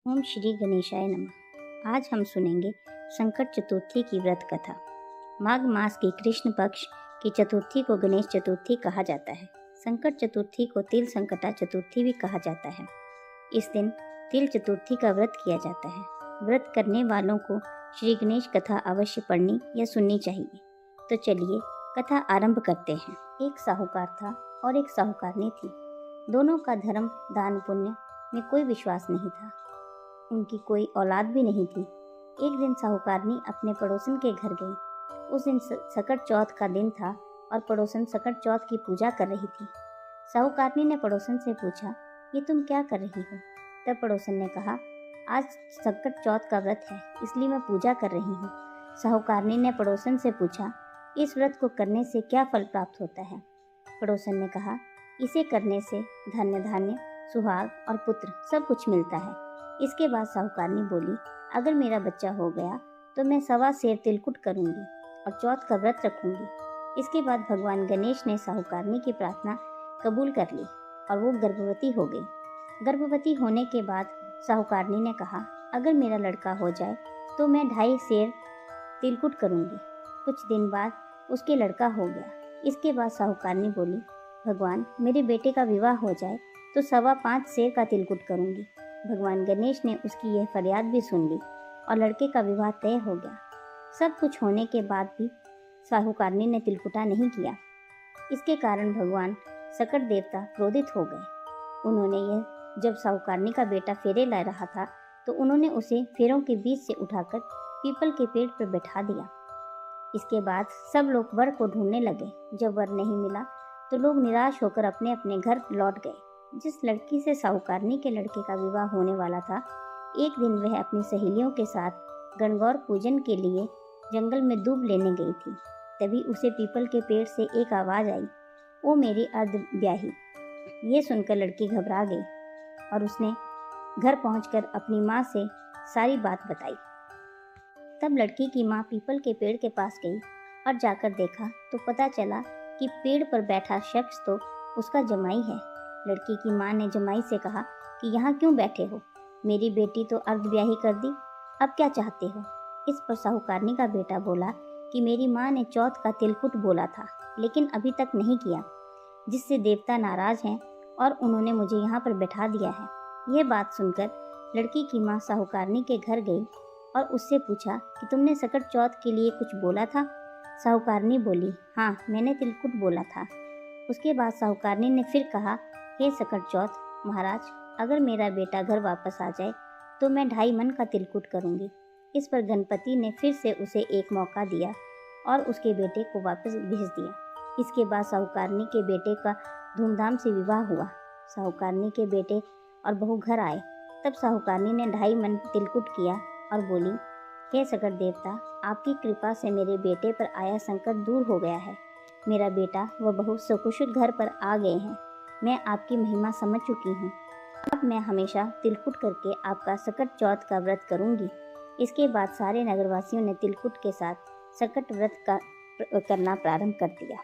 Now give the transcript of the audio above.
ओम श्री गणेशाय नमः। आज हम सुनेंगे संकट चतुर्थी की व्रत कथा। माघ मास की कृष्ण पक्ष की चतुर्थी को गणेश चतुर्थी कहा जाता है। संकट चतुर्थी को तिल संकटा चतुर्थी भी कहा जाता है। इस दिन तिल चतुर्थी का व्रत किया जाता है। व्रत करने वालों को श्री गणेश कथा अवश्य पढ़नी या सुननी चाहिए। तो चलिए कथा आरंभ करते हैं। एक साहूकार था और एक साहूकारनी थी। दोनों का धर्म दान पुण्य में कोई विश्वास नहीं था। उनकी कोई औलाद भी नहीं थी। एक दिन साहूकारनी अपने पड़ोसन के घर गई। उस दिन सकट चौथ का दिन था और पड़ोसन सकट चौथ की पूजा कर रही थी। साहूकारनी ने पड़ोसन से पूछा, ये तुम क्या कर रही हो? तब पड़ोसन ने कहा, आज सकट चौथ का व्रत है, इसलिए मैं पूजा कर रही हूँ। साहूकारनी ने पड़ोसन से पूछा, इस व्रत को करने से क्या फल प्राप्त होता है? पड़ोसन ने कहा, इसे करने से धन्य धान्य सुहाग और पुत्र सब कुछ मिलता है। इसके बाद साहूकारनी बोली, अगर मेरा बच्चा हो गया तो मैं 1.25 सेर तिलकुट करूंगी और चौथ का व्रत रखूंगी। इसके बाद भगवान गणेश ने साहूकारनी की प्रार्थना कबूल कर ली और वो गर्भवती हो गई। गर्भवती होने के बाद साहूकारनी ने कहा, अगर मेरा लड़का हो जाए तो मैं 2.5 सेर तिलकुट करूंगी। कुछ दिन बाद उसके लड़का हो गया। इसके बाद साहूकारनी बोली, भगवान मेरे बेटे का विवाह हो जाए तो 5.25 सेर का तिलकुट करूंगी। भगवान गणेश ने उसकी यह फरियाद भी सुन ली और लड़के का विवाह तय हो गया। सब कुछ होने के बाद भी साहूकारनी ने तिलकुटा नहीं किया। इसके कारण भगवान सकट देवता क्रोधित हो गए। उन्होंने यह जब साहूकारनी का बेटा फेरे ला रहा था तो उन्होंने उसे फेरों के बीच से उठाकर पीपल के पेड़ पर बैठा दिया। इसके बाद सब लोग वर को ढूंढने लगे। जब वर नहीं मिला तो लोग निराश होकर अपने अपने घर लौट गए। जिस लड़की से साहूकारनी के लड़के का विवाह होने वाला था, एक दिन वह अपनी सहेलियों के साथ गणगौर पूजन के लिए जंगल में दूब लेने गई थी। तभी उसे पीपल के पेड़ से एक आवाज़ आई, ओ मेरी अर्ध ब्याही। ये सुनकर लड़की घबरा गई और उसने घर पहुंचकर अपनी माँ से सारी बात बताई। तब लड़की की माँ पीपल के पेड़ के पास गई और जाकर देखा तो पता चला कि पेड़ पर बैठा शख्स तो उसका जमाई है। लड़की की माँ ने जमाई से कहा कि यहाँ क्यों बैठे हो? मेरी बेटी तो अर्धब्याही कर दी, अब क्या चाहते हो? इस पर साहूकारनी का बेटा बोला कि मेरी माँ ने चौथ का तिलकुट बोला था लेकिन अभी तक नहीं किया, जिससे देवता नाराज हैं और उन्होंने मुझे यहाँ पर बैठा दिया है। यह बात सुनकर लड़की की माँ साहूकारनी के घर गई और उससे पूछा कि तुमने सकट चौथ के लिए कुछ बोला था? साहूकारनी बोली, हाँ मैंने तिलकुट बोला था। उसके बाद साहूकारनी ने फिर कहा, हे सकट चौथ महाराज, अगर मेरा बेटा घर वापस आ जाए तो मैं 2.5 मन का तिलकुट करूंगी। इस पर गणपति ने फिर से उसे एक मौका दिया और उसके बेटे को वापस भेज दिया। इसके बाद साहूकारनी के बेटे का धूमधाम से विवाह हुआ। साहूकारनी के बेटे और बहू घर आए। तब साहूकारनी ने 2.5 मन तिलकुट किया और बोली, हे सकट देवता, आपकी कृपा से मेरे बेटे पर आया संकट दूर हो गया है। मेरा बेटा व बहू सकुशल घर पर आ गए हैं। मैं आपकी महिमा समझ चुकी हूँ। अब मैं हमेशा तिलकुट करके आपका सकट चौथ का व्रत करूँगी। इसके बाद सारे नगरवासियों ने तिलकुट के साथ सकट व्रत का करना प्रारंभ कर दिया।